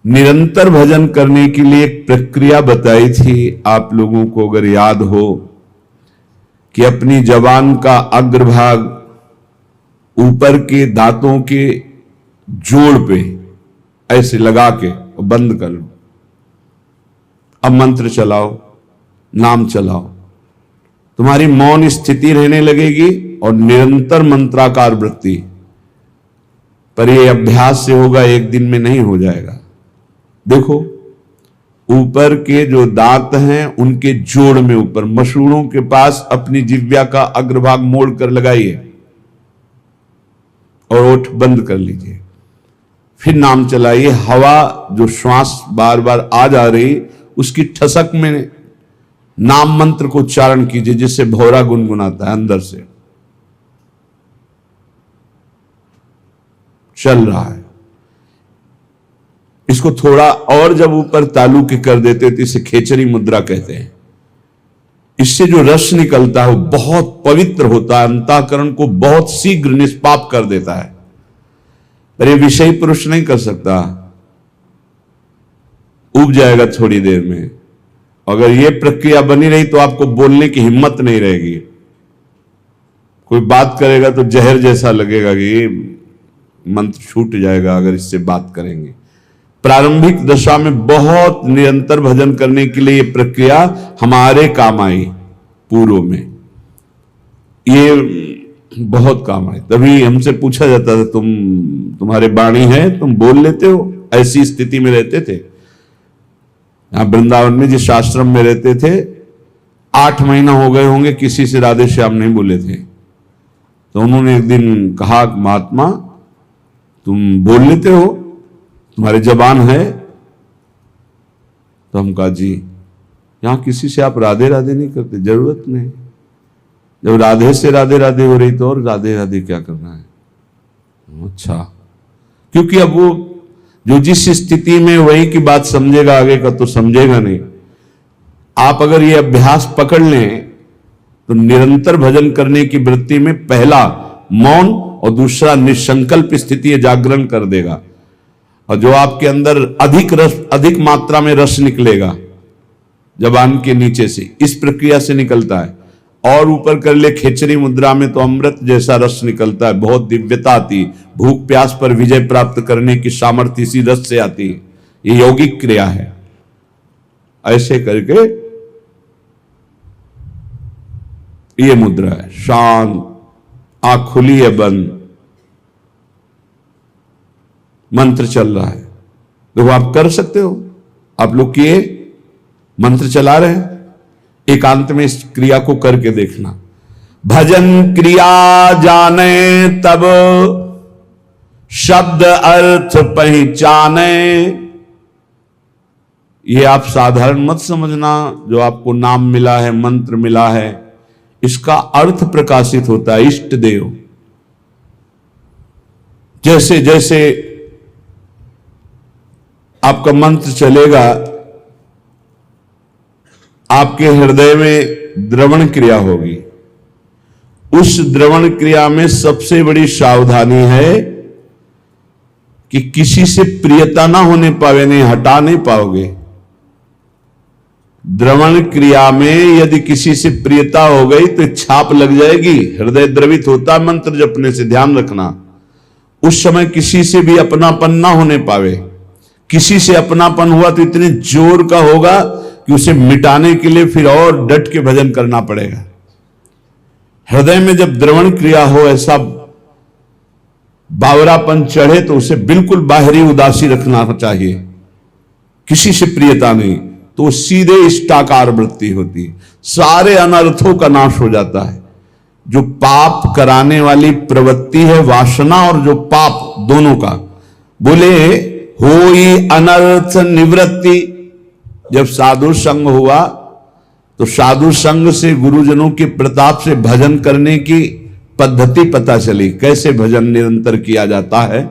निरंतर भजन करने के लिए एक प्रक्रिया बताई थी आप लोगों को, अगर याद हो, कि अपनी जबान का अग्रभाग ऊपर के दांतों के जोड़ पे ऐसे लगा के और बंद कर लो। अब मंत्र चलाओ, नाम चलाओ, तुम्हारी मौन स्थिति रहने लगेगी और निरंतर मंत्राकार वृत्ति। पर यह अभ्यास से होगा, एक दिन में नहीं हो जाएगा। देखो, ऊपर के जो दांत हैं उनके जोड़ में ऊपर मसूड़ों के पास अपनी जिह्वा का अग्रभाग मोड़ कर लगाइए और ओठ बंद कर लीजिए। फिर नाम चलाइए। हवा जो श्वास बार बार आ जा रही, उसकी ठसक में नाम मंत्र को उच्चारण कीजिए, जिससे भौरा गुनगुनाता है अंदर से। चल रहा है। इसको थोड़ा और जब ऊपर तालू के कर देते तो इसे खेचरी मुद्रा कहते हैं। इससे जो रस निकलता है वो बहुत पवित्र होता है, अंतःकरण को बहुत शीघ्र निष्पाप कर देता है। पर ये विषय पुरुष नहीं कर सकता, उब जाएगा थोड़ी देर में। अगर ये प्रक्रिया बनी रही तो आपको बोलने की हिम्मत नहीं रहेगी। कोई बात करेगा तो जहर जैसा लगेगा कि मंत्र छूट जाएगा अगर इससे बात करेंगे। प्रारंभिक दशा में बहुत निरंतर भजन करने के लिए ये प्रक्रिया हमारे काम आई। पूर्व में ये बहुत काम आई। तभी हमसे पूछा जाता था, तुम्हारे वाणी है, तुम बोल लेते हो? ऐसी स्थिति में रहते थे। यहां वृंदावन में जिस आश्रम में रहते थे, 8 महीना हो गए होंगे किसी से राधे श्याम नहीं बोले थे। तो उन्होंने एक दिन कहा, महात्मा तुम बोल लेते हो, तुम्हारी जबान है? तो हम कहा, जी। यहां किसी से आप राधे राधे नहीं करते, जरूरत नहीं। जब राधे से राधे राधे हो रही तो और राधे राधे क्या करना है? अच्छा, क्योंकि अब वो जो जिस स्थिति में वही की बात समझेगा, आगे का तो समझेगा नहीं। आप अगर ये अभ्यास पकड़ लें तो निरंतर भजन करने की वृत्ति में पहला मौन और दूसरा निसंकल्प स्थिति जागरण कर देगा। और जो आपके अंदर अधिक मात्रा में रस निकलेगा जबान के नीचे से, इस प्रक्रिया से निकलता है। और ऊपर कर ले खेचरी मुद्रा में तो अमृत जैसा रस निकलता है, बहुत दिव्यता आती। भूख प्यास पर विजय प्राप्त करने की सामर्थ्य इसी रस से आती है। ये यौगिक क्रिया है। ऐसे करके ये मुद्रा है, शांत, आंख खुली है, बंद, मंत्र चल रहा है। देखो, आप कर सकते हो। आप लोग किए, मंत्र चला रहे हैं, एकांत में इस क्रिया को करके देखना। भजन क्रिया जाने तब शब्द अर्थ पहचाने। ये आप साधारण मत समझना। जो आपको नाम मिला है, मंत्र मिला है, इसका अर्थ प्रकाशित होता है। इष्ट देव, जैसे जैसे आपका मंत्र चलेगा, आपके हृदय में द्रवण क्रिया होगी। उस द्रवण क्रिया में सबसे बड़ी सावधानी है कि किसी से प्रियता ना होने पावे, नहीं हटा नहीं पाओगे। द्रवण क्रिया में यदि किसी से प्रियता हो गई तो छाप लग जाएगी। हृदय द्रवित होता मंत्र जपने से, ध्यान रखना। उस समय किसी से भी अपनापन ना होने पावे। किसी से अपनापन हुआ तो इतने जोर का होगा कि उसे मिटाने के लिए फिर और डट के भजन करना पड़ेगा। हृदय में जब द्रवण क्रिया हो, ऐसा बावरापन चढ़े, तो उसे बिल्कुल बाहरी उदासी रखना चाहिए। किसी से प्रियता नहीं, तो सीधे इष्टाकार वृत्ति होती, सारे अनर्थों का नाश हो जाता है। जो पाप कराने वाली प्रवृत्ति है, वासना, और जो पाप, दोनों का, बोले होई अनर्थ निवृत्ति। जब साधु संग हुआ तो साधु संग से, गुरुजनों के प्रताप से भजन करने की पद्धति पता चली, कैसे भजन निरंतर किया जाता है।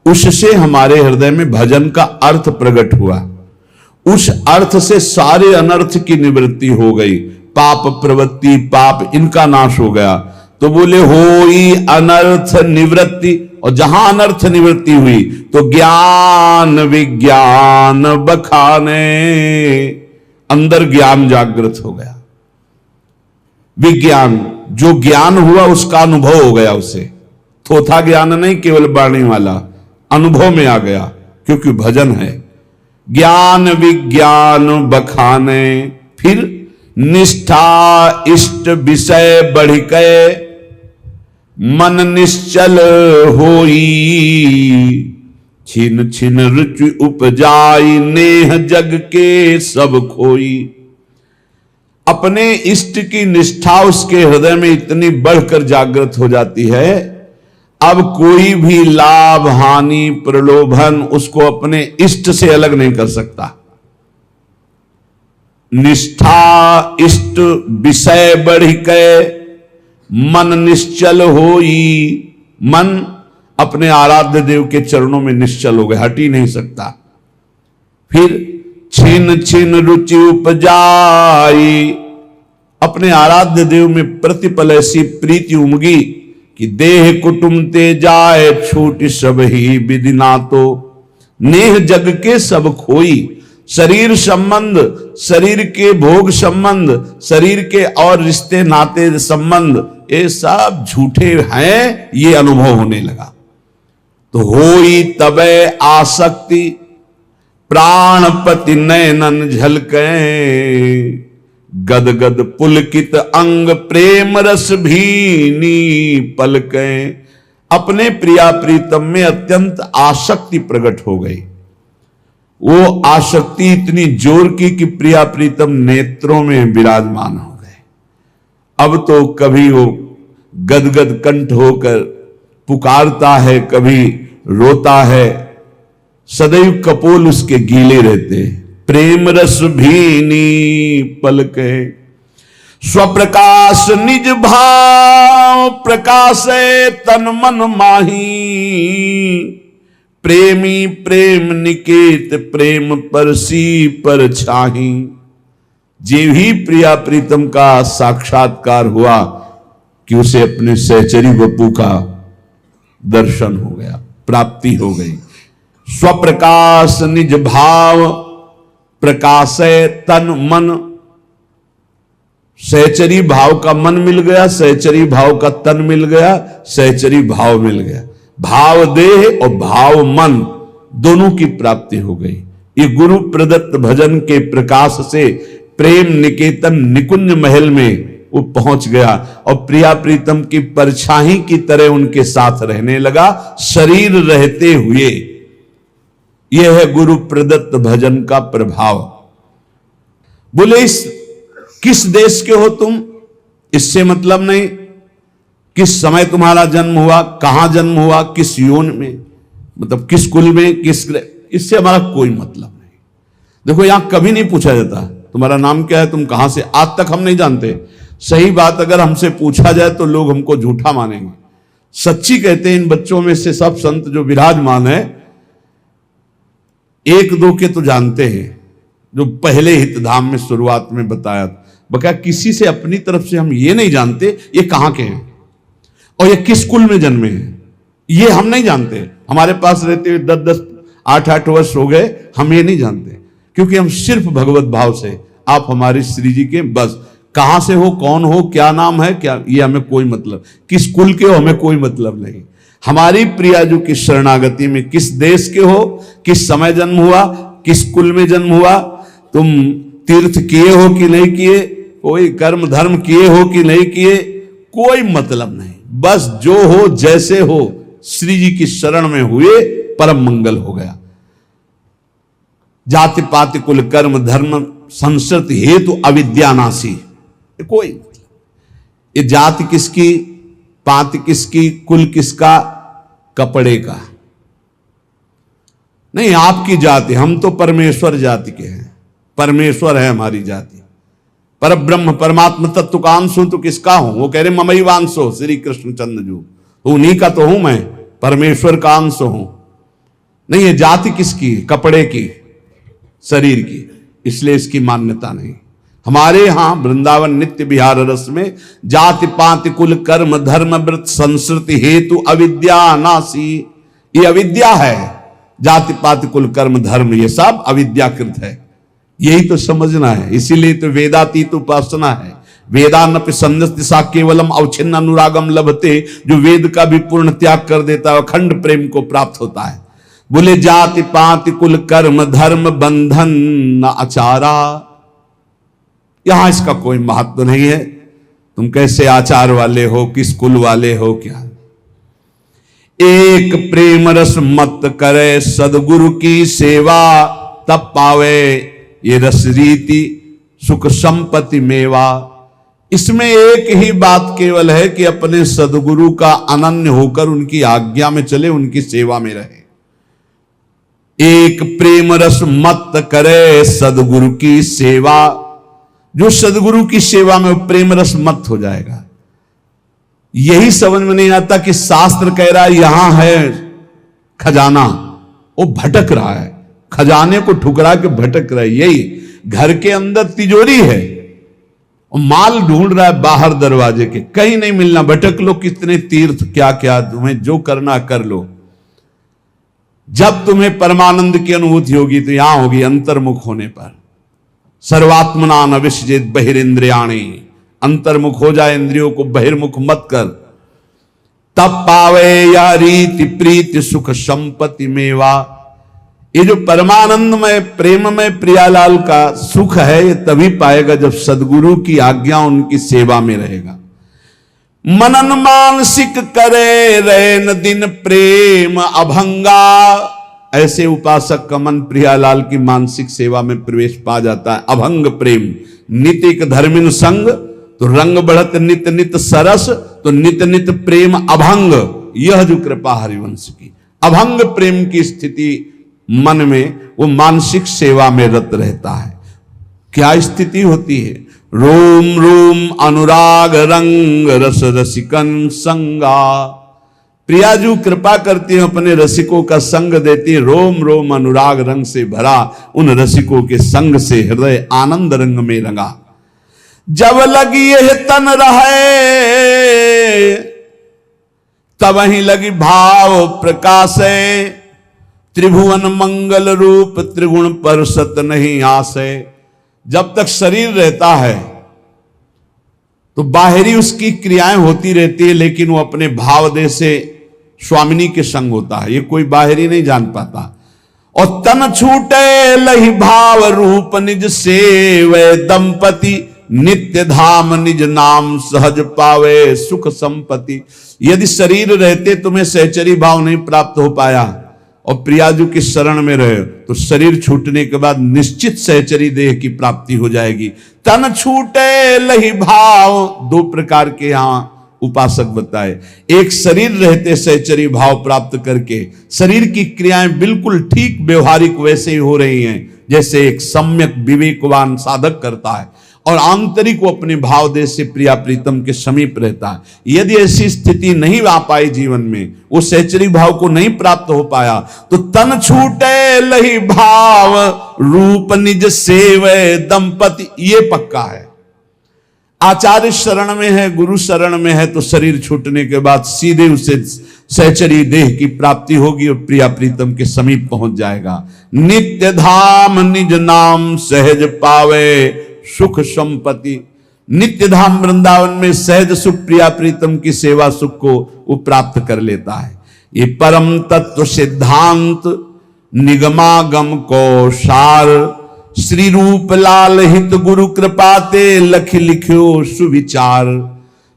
उससे हमारे हृदय में भजन का अर्थ प्रकट हुआ। उस अर्थ से सारे अनर्थ की निवृत्ति हो गई। पाप प्रवृत्ति, पाप, इनका नाश हो गया। तो बोले होई अनर्थ निवृत्ति, और जहां अनर्थ निवृत्ति हुई तो ज्ञान विज्ञान बखाने, अंदर ज्ञान जागृत हो गया। विज्ञान, जो ज्ञान हुआ उसका अनुभव हो गया उसे, थोथा ज्ञान नहीं केवल वाणी वाला, अनुभव में आ गया, क्योंकि भजन है। ज्ञान विज्ञान बखाने, फिर निष्ठा इष्ट विषय बढ़ के मन निश्चल होई, छिन छिन रुचि उपजाई नेह जग के सब खोई। अपने इष्ट की निष्ठा उसके हृदय में इतनी बढ़कर जागृत हो जाती है, अब कोई भी लाभ हानि प्रलोभन उसको अपने इष्ट से अलग नहीं कर सकता। निष्ठा इष्ट विषय बढ़ के मन निश्चल होई, मन अपने आराध्य देव के चरणों में निश्चल हो गया, हट ही नहीं सकता। फिर छिन छिन रुचि उपजाई, अपने आराध्य देव में प्रतिपल ऐसी प्रीति उमगी कि देह कुटुंब ते जाए छूट सब ही विधिना, तो नेह जग के सब खोई। शरीर संबंध, शरीर के भोग संबंध, शरीर के और रिश्ते नाते संबंध, ये सब झूठे हैं, ये अनुभव होने लगा। तो होई तबे आसक्ति प्राणपति नयनन झलके, गद गद पुलकित अंग प्रेम रस भीनी पलके। अपने प्रिया प्रीतम में अत्यंत आसक्ति प्रकट हो गई। वो आसक्ति इतनी जोर की कि प्रिया प्रीतम नेत्रों में विराजमान हो गए। अब तो कभी वो गदगद कंठ होकर पुकारता है, कभी रोता है, सदैव कपोल उसके गीले रहते। प्रेम रस भीनी पलके, स्वप्रकाश निज भाव प्रकाशे तन मन माही। प्रेमी प्रेम निकेत प्रेम परसी पर छाही। जे ही प्रिया प्रीतम का साक्षात्कार हुआ कि उसे अपने सहचरी बप्पू का दर्शन हो गया, प्राप्ति हो गई। स्वप्रकाश निज भाव प्रकाशे तन मन, सहचरी भाव का मन मिल गया, सहचरी भाव का तन मिल गया, सहचरी भाव मिल गया। भाव देह और भाव मन दोनों की प्राप्ति हो गई। ये गुरु प्रदत्त भजन के प्रकाश से प्रेम निकेतन निकुंज महल में वो पहुंच गया और प्रिया प्रीतम की परछाई की तरह उनके साथ रहने लगा, शरीर रहते हुए। यह है गुरु प्रदत्त भजन का प्रभाव। बोले किस देश के हो तुम, इससे मतलब नहीं। किस समय तुम्हारा जन्म हुआ, कहां जन्म हुआ, किस योन में, मतलब किस कुल में, किस, इससे हमारा कोई मतलब नहीं। देखो यहां कभी नहीं पूछा जाता तुम्हारा नाम क्या है, तुम कहां से, आज तक हम नहीं जानते। सही बात अगर हमसे पूछा जाए तो लोग हमको झूठा मानेंगे। सच्ची कहते हैं इन बच्चों में से सब संत जो विराजमान है, एक दो के तो जानते हैं, जो पहले हितधाम में शुरुआत में बताया था। बका किसी से अपनी तरफ से हम ये नहीं जानते ये कहां के हैं और ये किस कुल में जन्मे हैं, ये हम नहीं जानते। हमारे पास रहते हुए 10-10 8-8 वर्ष हो गए, हम ये नहीं जानते, क्योंकि हम सिर्फ भगवत भाव से, आप हमारे श्री जी के, बस कहां से हो, कौन हो, क्या नाम है, क्या, ये हमें कोई मतलब, किस कुल के हो हमें कोई मतलब नहीं। हमारी प्रियाजू की शरणागति में किस देश के हो, किस समय जन्म हुआ, किस कुल में जन्म हुआ, तुम तीर्थ किए हो कि नहीं किए, कोई कर्म धर्म किए हो कि नहीं किए, कोई मतलब नहीं। बस जो हो जैसे हो श्री जी की शरण में हुए, परम मंगल हो गया। जाति पाति कुल कर्म धर्म संस्कृत हेतु अविद्यानाशी, कोई ये जाति किसकी, पाति किसकी, कुल किसका, कपड़े का नहीं। आपकी जाति, हम तो परमेश्वर जाति के हैं, परमेश्वर है हमारी जाति। पर ब्रह्म परमात्मा तत्व का अंश हूं तो किसका हूं, वो कह रहे ममई वांशो श्री कृष्ण चंद्र जू, उन्हीं का तो हूं मैं, परमेश्वर का अंश हूं। नहीं ये जाति किसकी, कपड़े की, शरीर की, इसलिए इसकी मान्यता नहीं। हमारे यहां वृंदावन नित्य विहार रस में जाति पाति कुल कर्म धर्म व्रत संस्कृति हेतु अविद्या नासी, ये अविद्या है। जाति पाति कुल कर्म धर्म ये सब अविद्याकृत है, यही तो समझना है। इसीलिए तो वेदातीत उपासना है। वेदानपि संन्यस्ति सा केवलम अवच्छिन्न अनुरागम लभते, जो वेद का भी पूर्ण त्याग कर देता है अखंड प्रेम को प्राप्त होता है। बोले जाति पाति कुल कर्म धर्म बंधन न आचारा, यहां इसका कोई महत्व नहीं है। तुम कैसे आचार वाले हो, किस कुल वाले हो, क्या। एक प्रेम रस मत करे सदगुरु की सेवा, तब पावे ये रस रीति सुख संपत्ति मेवा। इसमें एक ही बात केवल है कि अपने सदगुरु का अनन्य होकर उनकी आज्ञा में चले, उनकी सेवा में रहे। एक प्रेम रस मत करे सदगुरु की सेवा, जो सदगुरु की सेवा में प्रेम रस मत हो जाएगा। यही समझ में नहीं आता कि शास्त्र कह रहा है यहां है खजाना, वो भटक रहा है, खजाने को ठुकरा के भटक रहा है। यही घर के अंदर तिजोरी है और माल ढूंढ रहा है बाहर दरवाजे के, कहीं नहीं मिलना। भटक लो, कितने तीर्थ क्या क्या, तुम्हें जो करना कर लो। जब तुम्हें परमानंद की अनुभूति होगी तो यहां होगी अंतर्मुख होने पर। सर्वात्मना न विसृजेत बहिरिंद्रियाणि, अंतर्मुख हो जाए, इंद्रियों को बहिर्मुख मत कर। तब पावे या रीति प्रीति सुख संपत्ति मेवा। ये जो परमानंद में प्रेम में प्रियालाल का सुख है, ये तभी पाएगा जब सदगुरु की आज्ञा उनकी सेवा में रहेगा। मनन मानसिक करे रैन दिन प्रेम अभंगा, ऐसे उपासक का मन प्रियालाल की मानसिक सेवा में प्रवेश पा जाता है। अभंग प्रेम नितिक धर्मिन संग, तो रंग बढ़त नित नित सरस, तो नित नित प्रेम अभंग। यह जो कृपा हरिवंश की अभंग प्रेम की स्थिति मन में, वो मानसिक सेवा में रत रहता है। क्या स्थिति होती है? रोम रोम अनुराग रंग रस रसिकन संगा। प्रियाजू कृपा करती है, अपने रसिकों का संग देती है। रोम रोम अनुराग रंग से भरा, उन रसिकों के संग से हृदय आनंद रंग में रंगा। जब लगी यह तन रहे, तब ही लगी भाव प्रकाशे। त्रिभुवन मंगल रूप त्रिगुण पर सत नहीं आसे। जब तक शरीर रहता है तो बाहरी उसकी क्रियाएं होती रहती है, लेकिन वो अपने भाव देह से स्वामिनी के संग होता है, ये कोई बाहरी नहीं जान पाता। और तन छूटे लही भाव रूप निज सेवे दंपति, नित्य धाम निज नाम सहज पावे सुख संपत्ति। यदि शरीर रहते तुम्हें सहचरी भाव नहीं प्राप्त हो पाया और प्रियाजू की शरण में रहे, तो शरीर छूटने के बाद निश्चित सहचरी देह की प्राप्ति हो जाएगी। तन छूटे लही भाव, दो प्रकार के यहां उपासक बताए। एक शरीर रहते सहचरी भाव प्राप्त करके शरीर की क्रियाएं बिल्कुल ठीक व्यवहारिक वैसे ही हो रही हैं जैसे एक सम्यक विवेकवान साधक करता है, और आंतरिक वो अपने भाव देश से प्रिया प्रीतम के समीप रहता है। यदि ऐसी स्थिति नहीं आ पाई जीवन में, वो सहचरी भाव को नहीं प्राप्त हो पाया, तो तन छूटे लही भाव रूप निज सेवे दंपति, ये पक्का है। आचार्य शरण में है, गुरु शरण में है, तो शरीर छूटने के बाद सीधे उसे सहचरी देह की प्राप्ति होगी और प्रिया प्रीतम के समीप पहुंच जाएगा। नित्य धाम निज नाम सहज पावे सुख संपत्ति। नित्य धाम वृंदावन में सहज सुख प्रिया प्रीतम की सेवा सुख को वो प्राप्त कर लेता है। ये परम तत्व सिद्धांत निगमागम को सार, श्री रूप लाल हित गुरु कृपाते लख लिख्यो सुविचार।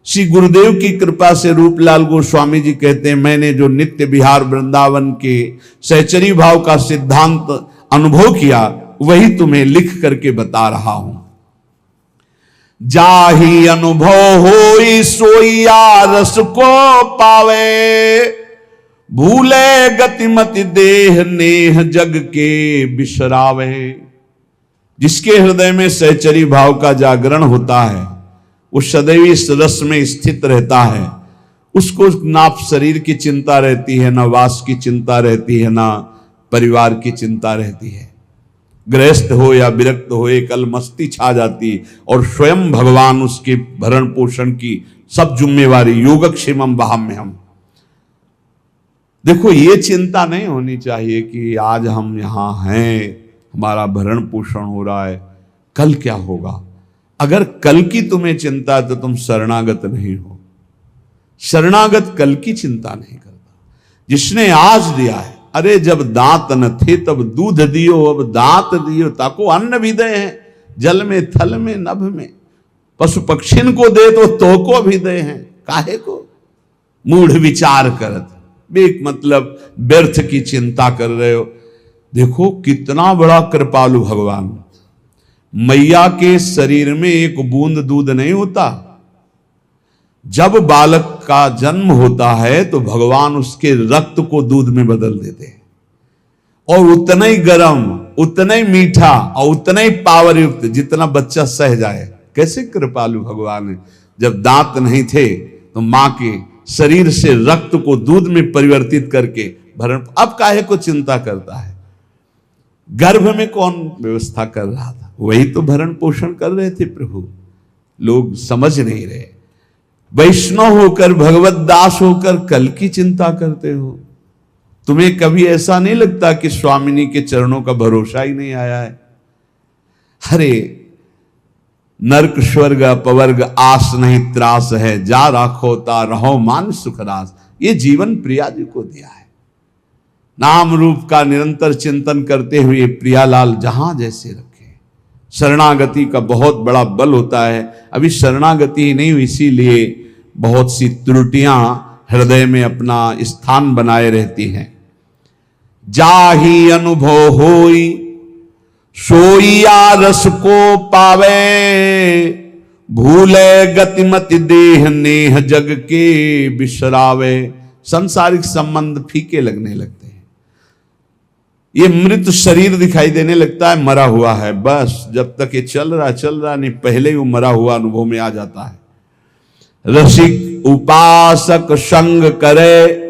श्री गुरुदेव की कृपा से रूपलाल गोस्वामी जी कहते हैं, मैंने जो नित्य विहार वृंदावन के सहचरी भाव का सिद्धांत अनुभव किया, वही तुम्हें लिख करके बता रहा हूं। जाही अनुभव होई सोइया रस को पावे, भूले गतिमति देह नेह जग के बिसरावे। जिसके हृदय में सहचरी भाव का जागरण होता है, वो सदैव इस रस में स्थित रहता है। उसको ना शरीर की चिंता रहती है, ना वास की चिंता रहती है, ना परिवार की चिंता रहती है। गृहस्थ हो या विरक्त हो, एक अलमस्ती छा जाती और स्वयं भगवान उसके भरण पोषण की सब जिम्मेवारी, योगक्षेमम वहाम्यहम्। देखो, ये चिंता नहीं होनी चाहिए कि आज हम यहां हैं, हमारा भरण पोषण हो रहा है, कल क्या होगा। अगर कल की तुम्हें चिंता है तो तुम शरणागत नहीं हो। शरणागत कल की चिंता नहीं करता, जिसने आज दिया है। अरे जब दांत न थे तब दूध दियो, अब दांत दियो ताको अन्न भी दे हैं, जल में थल में नभ में, पशु पक्षिन को दे तो को भी दे हैं, काहे को मूढ़ विचार करत, बेक मतलब व्यर्थ की चिंता कर रहे हो। देखो कितना बड़ा कृपालु भगवान। मैया के शरीर में एक बूंद दूध नहीं होता। जब बालक का जन्म होता है तो भगवान उसके रक्त को दूध में बदल देते हैं, और उतना ही गर्म, उतना ही मीठा और उतना ही पावर युक्त जितना बच्चा सह जाए। कैसे कृपालु भगवान है। जब दांत नहीं थे तो मां के शरीर से रक्त को दूध में परिवर्तित करके भरण, अब काहे को चिंता करता है। गर्भ में कौन व्यवस्था कर रहा था, वही तो भरण पोषण कर रहे थे प्रभु। लोग समझ नहीं रहे। वैष्णव होकर, भगवत दास होकर कल की चिंता करते हो। तुम्हें कभी ऐसा नहीं लगता कि स्वामिनी के चरणों का भरोसा ही नहीं आया है। अरे नरक स्वर्ग अपवर्ग आस नहीं त्रास है, जा राखो ता रहो मान सुखरास। ये जीवन प्रिया जी को दिया है। नाम रूप का निरंतर चिंतन करते हुए प्रियालाल जहां जैसे रखे। शरणागति का बहुत बड़ा बल होता है। अभी शरणागति ही नहीं हुई, इसीलिए बहुत सी त्रुटियां हृदय में अपना स्थान बनाए रहती हैं। जाही अनुभव होई सोईया रस को पावे, भूले गतिमति देह नेह जग के बिसरावे। सांसारिक संबंध फीके लगने लगते हैं। ये मृत शरीर दिखाई देने लगता है, मरा हुआ है। बस जब तक ये चल रहा नहीं, पहले ही वो मरा हुआ अनुभव में आ जाता है। रसिक उपासक संग करे,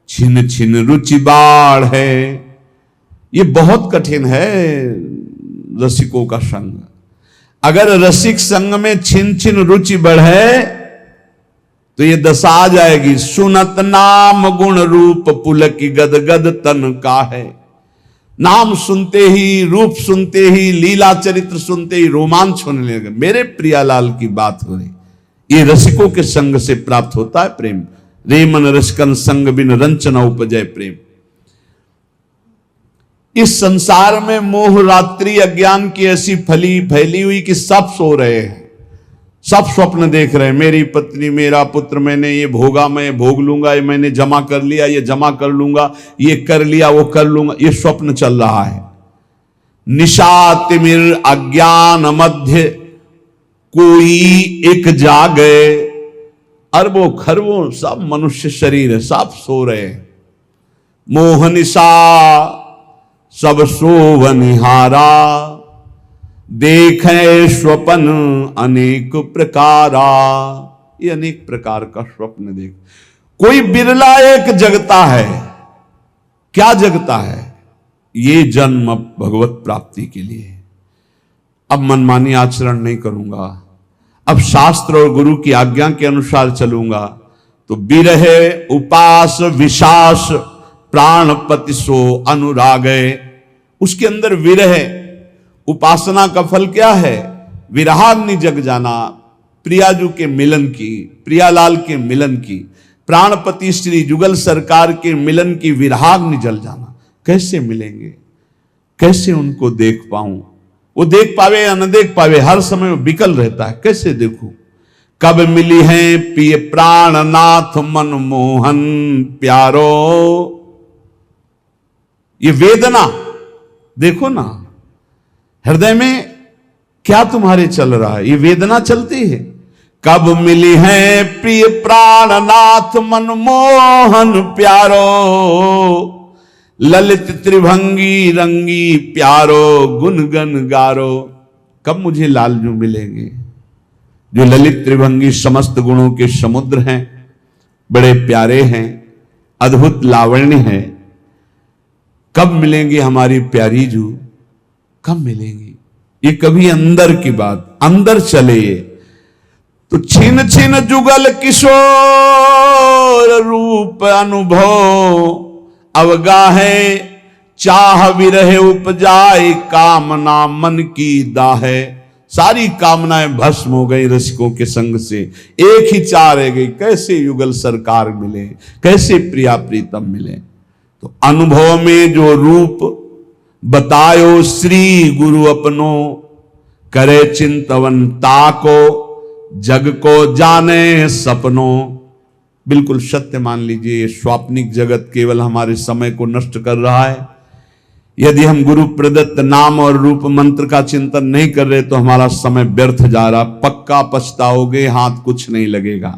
छिन छिन रुचि बाढ़ है। ये बहुत कठिन है रसिकों का संग। अगर रसिक संग में छिन छिन रुचि बढ़े तो ये दशा आ जाएगी। सुनत नाम गुण रूप पुलकी गद गद तन का है। नाम सुनते ही, रूप सुनते ही, लीला चरित्र सुनते ही रोमांच होने लगे। मेरे प्रियालाल की बात हो रही। ये रसिकों के संग से प्राप्त होता है प्रेम। रेमन रसिकन संग बिन रंचना उपजय प्रेम। इस संसार में मोह रात्रि अज्ञान की ऐसी फैली हुई कि सब सो रहे हैं, सब स्वप्न देख रहे हैं। मेरी पत्नी, मेरा पुत्र, मैंने ये भोगा, मैं भोग लूंगा, ये मैंने जमा कर लिया, ये जमा कर लूंगा, ये कर लिया, वो कर लूंगा, ये स्वप्न चल रहा है। निशा तिमिर अज्ञान मध्य कोई एक जागे। अरबों खरबों सब मनुष्य शरीर है, सब सो रहे हैं। मोह निशा सब सोवनिहारा, देखे स्वप्न अनेक प्रकारा। ये अनेक प्रकार का स्वप्न देख। कोई बिरला एक जगता है। क्या जगता है? ये जन्म भगवत प्राप्ति के लिए। अब मनमानी आचरण नहीं करूंगा, अब शास्त्र और गुरु की आज्ञा के अनुसार चलूंगा, तो बिरहे उपास विशास प्राणपति सो अनुरागे। उसके अंदर विरह, उपासना का फल क्या है? विरहाग्नि जग जाना, प्रियाजू के मिलन की, प्रियालाल के मिलन की, प्राणपति श्री जुगल सरकार के मिलन की विरहाग्नि जल जाना। कैसे मिलेंगे, कैसे उनको देख पाऊं? वो देख पावे या न देख पावे, हर समय वो बिकल रहता है। कैसे देखूं? कब मिली है पिय प्राणनाथ मनमोहन प्यारो। ये वेदना देखो ना, हृदय में क्या तुम्हारे चल रहा है? ये वेदना चलती है। कब मिली है प्रिय प्राणनाथ मनमोहन प्यारो, ललित त्रिभंगी रंगी प्यारो गुनगन गारो। कब मुझे लालजू मिलेंगे जो ललित त्रिभंगी समस्त गुणों के समुद्र हैं, बड़े प्यारे हैं, अद्भुत लावण्य है। कब मिलेंगे हमारी प्यारी जू? कब मिलेंगी? ये कभी अंदर की बात, अंदर चले तो छिन छिन जुगल किशोर रूप अनुभव अवगाहे चाह विरह उपजाए कामना मन की दाहे। सारी कामनाएं भस्म हो गई रसिकों के संग से, एक ही चाह रह गई, कैसे युगल सरकार मिले, कैसे प्रिया प्रीतम मिले। तो अनुभव में जो रूप बतायो श्री गुरु अपनो, करे चिंतवन ताको जग को जाने सपनों। बिल्कुल सत्य मान लीजिए, ये स्वाप्निक जगत केवल हमारे समय को नष्ट कर रहा है। यदि हम गुरु प्रदत्त नाम और रूप मंत्र का चिंतन नहीं कर रहे तो हमारा समय व्यर्थ जा रहा, पक्का पछताओगे, हाथ कुछ नहीं लगेगा।